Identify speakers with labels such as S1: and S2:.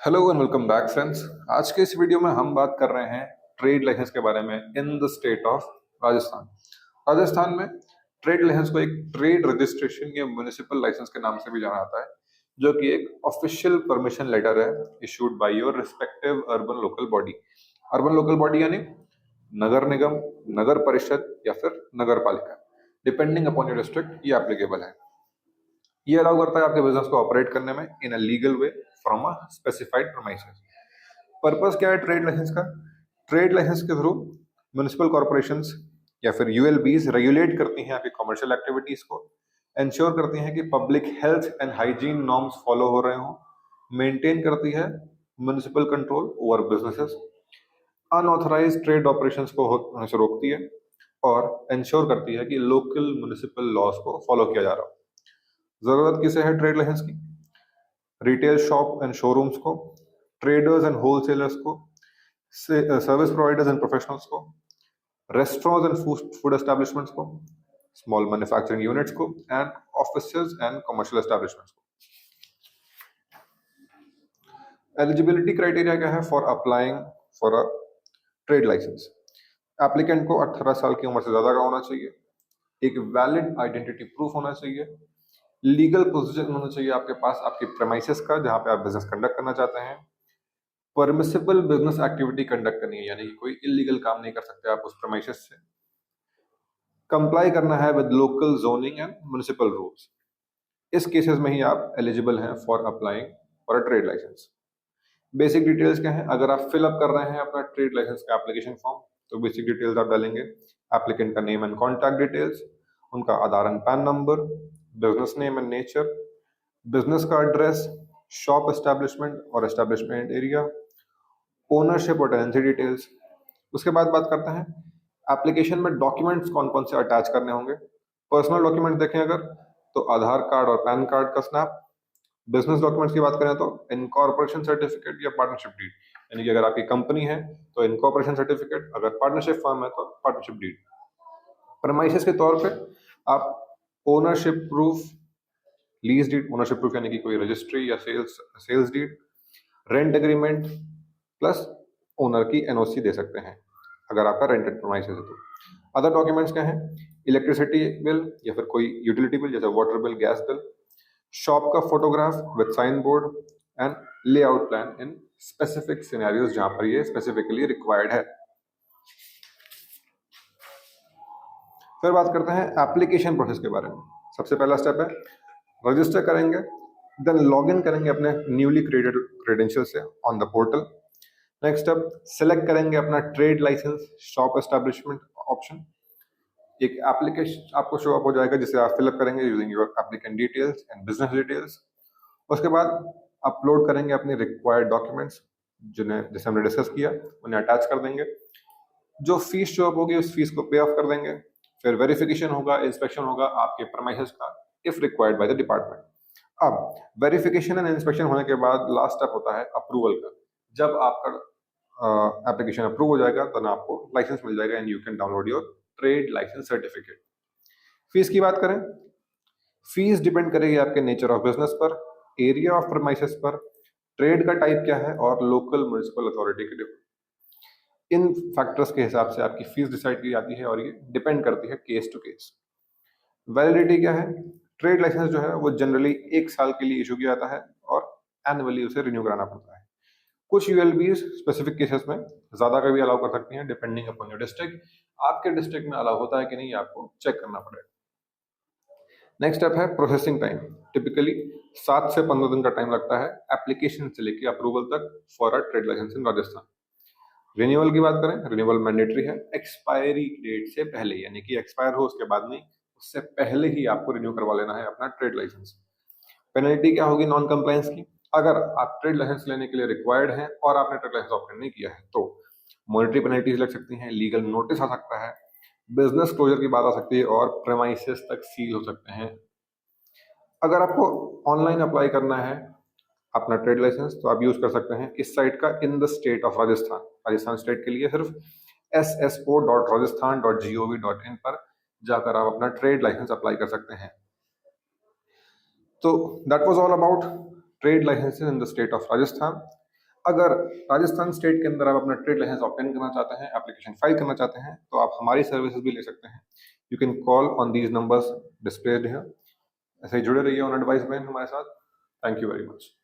S1: Hello and welcome back friends. आज के इस वीडियो में हम बात कर रहे हैं ट्रेड लाइसेंस के बारे में इन the state of Rajasthan. Rajasthan में ट्रेड लाइसेंस को एक ट्रेड रजिस्ट्रेशन या म्युनिसिपल लाइसेंस के नाम से भी जाना जाता है, जो कि एक ऑफिशियल परमिशन लेटर है issued by your respective urban local body. Urban local body यानी नगर निगम, नगर परिषद या फिर नगर पालिका, डिपेंडिंग अपॉन योर डिस्ट्रिक्ट ये एप्लीकेबल है। ये अलाउ करता है आपके बिजनेस को ऑपरेट करने में in a legal way from a specified premises. Purpose क्या है ट्रेड लाइसेंस का? ट्रेड लाइसेंस के थ्रू म्युनिसिपल कॉर्पोरेशंस या फिर यूएलबीज रेगुलेट करती हैं आपकी कमर्शियल एक्टिविटीज को, इंश्योर करती हैं कि public health and hygiene norms follow हो रहे हों, मेंटेन करती है municipal control over businesses, unauthorised trade operations को होने से रोकती है और इंश्योर करती है कि लोकल म्युनिसिपल लॉज को फॉलो किया जा रहा हो। जरूरत किसे है ट्रेड लाइसेंस की? रिटेल शॉप एंड शोरूम्स को, ट्रेडर्स एंड होलसेलर्स को, सर्विस प्रोवाइडर्स एंड प्रोफेशनल्स को, रेस्टोरेंट्स एंड फूड एस्टेब्लिशमेंट्स को, स्मॉल मैन्युफैक्चरिंग यूनिट्स को and offices and commercial establishments को। एलिजिबिलिटी क्राइटेरिया क्या है for applying for a trade licence? Applicant को 18 साल की उम्र से ज्यादा का होना चाहिए, एक वैलिड आइडेंटिटी प्रूफ होना चाहिए, लीगल पोजीशन होना चाहिए आपके पास आपके प्रेमाइसेस का जहां पे आप बिजनेस कंडक्ट करना चाहते हैं, परमिसिबल बिजनेस एक्टिविटी कंडक्ट करनी है यानी कि कोई इलीगल काम नहीं कर सकते आप उस प्रेमाइसेस से, कंप्लाई करना है with local zoning and municipal rules. इस केसेस में ही आप एलिजिबल हैं for applying for a trade licence. Basic details क्या है? अगर आप फिल अप कर रहे हैं अपना ट्रेड लाइसेंस का एप्लीकेशन फॉर्म तो बेसिक डिटेल्स आप डालेंगे, एप्लीकेंट का नेम एंड कॉन्टैक्ट डिटेल्स, उनका Aadhaar and PAN number, business name and nature, business का एड्रेस, शॉप एस्टेब्लिशमेंट और एस्टेब्लिशमेंट एरिया, ओनरशिप और टेनेंसी डिटेल्स। उसके बाद बात करते हैं एप्लीकेशन में डॉक्यूमेंट्स कौन कौन से अटैच करने होंगे। पर्सनल डॉक्यूमेंट देखें अगर तो आधार कार्ड और पैन कार्ड का स्नैप। बिजनेस डॉक्यूमेंट्स की बात करें तो इनकॉर्पोरेशन सर्टिफिकेट या पार्टनरशिप डीड, यानी कि अगर आपकी कंपनी है तो इनकॉर्पोरेशन सर्टिफिकेट, अगर पार्टनरशिप फर्म है तो पार्टनरशिप डीड। प्रमाइसेस के तौर पे आप ownership proof, lease deed, ownership proof यानी कि कोई रजिस्ट्री या sales deed, rent agreement plus owner की एनओसी दे सकते हैं अगर आपका रेंटेड प्रीमाइसेस है तो। अदर डॉक्यूमेंट्स क्या हैं? इलेक्ट्रिसिटी बिल या फिर कोई यूटिलिटी बिल जैसे water bill, gas bill, shop का photograph with sign board and layout plan in specific scenarios जहां पर ये स्पेसिफिकली रिक्वायर्ड है। फिर बात करते हैं एप्लीकेशन प्रोसेस के बारे में। सबसे पहला स्टेप है रजिस्टर करेंगे, देन लॉग इन करेंगे अपने न्यूली क्रिएटेड क्रेडेंशियल से on the portal. Next step select करेंगे अपना trade licence shop establishment option. एक एप्लीकेशन आपको शो अप हो जाएगा जिसे आप फिलअप करेंगे using your applicant details and business details. उसके बाद अपलोड करेंगे अपने रिक्वायर्ड डॉक्यूमेंट्स जिन्हें जैसे हमने डिस्कस किया उन्हें अटैच कर देंगे। जो फीस शो अप होगी उस फीस को पे ऑफ कर देंगे। फिर वेरिफिकेशन होगा, इंस्पेक्शन होगा आपके प्रीमाइसेस का if required by the department. अब वेरिफिकेशन एंड इंस्पेक्शन होने के बाद लास्ट स्टेप होता है अप्रूवल का। जब आपका एप्लीकेशन अप्रूव हो जाएगा तो आपको लाइसेंस मिल जाएगा and you can download your trade licence certificate. Fees की बात करें, फीस डिपेंड करेगी आपके नेचर ऑफ बिजनेस पर, एरिया ऑफ प्रीमाइसेस पर, ट्रेड का टाइप क्या है और लोकल म्युनिसिपल अथॉरिटी के इन फैक्टर्स के हिसाब से आपकी फीस डिसाइड की जाती है और ये डिपेंड करती है केस टू केस। वैलिडिटी क्या है? ट्रेड लाइसेंस जो है वो जनरली 1 साल के लिए इशू किया जाता है और एनुअली उसे रिन्यू कराना पड़ता है। कुछ यूएलबी स्पेसिफिक केसेस में ज्यादा का भी अलाउ कर सकती हैं डिपेंडिंग अपॉन योर डिस्ट्रिक्ट। आपके डिस्ट्रिक्ट में अलाउ होता है कि नहीं आपको चेक करना पड़ेगा। नेक्स्ट स्टेप है प्रोसेसिंग टाइम। टिपिकली 7 से 15 दिन का टाइम लगता है एप्लीकेशन से लेकर अप्रूवल तक for a trade licence in Rajasthan. Renewal की बात करें, रिन्यूअल मैंडेटरी है एक्सपायरी डेट से पहले, यानी कि एक्सपायर हो उसके बाद नहीं, उससे पहले ही आपको रिन्यू करवा लेना है अपना ट्रेड लाइसेंस। पेनल्टी क्या होगी नॉन कंप्लायंस की? अगर आप ट्रेड लाइसेंस लेने के लिए रिक्वायर्ड हैं और आपने ट्रेड लाइसेंस ऑप्शन नहीं किया है तो मॉनेटरी पेनल्टीज लग सकती हैं, लीगल नोटिस आ सकता है, बिजनेस क्लोजर की बात आ सकती है और प्रेमाइसेस तक सील हो सकते हैं। अगर आपको ऑनलाइन अप्लाई करना है अपना ट्रेड लाइसेंस तो आप यूज कर सकते हैं इस साइट का इन the state of Rajasthan. Rajasthan state के लिए सिर्फ sso.rajasthan.gov.in पर जाकर आप अपना ट्रेड लाइसेंस अप्लाई कर सकते हैं। तो that was all about trade licences in the state of Rajasthan. अगर राजस्थान स्टेट के अंदर आप अपना ट्रेड लाइसेंस ऑब्टेन करना चाहते हैं, एप्लीकेशन फाइल करना चाहते हैं, तो आप हमारी सर्विसेज भी ले सकते हैं। You can call on these numbers displayed here. ऐसे ही जुड़े रहिए ऑन एडवाइस में हमारे साथ। Thank you very much.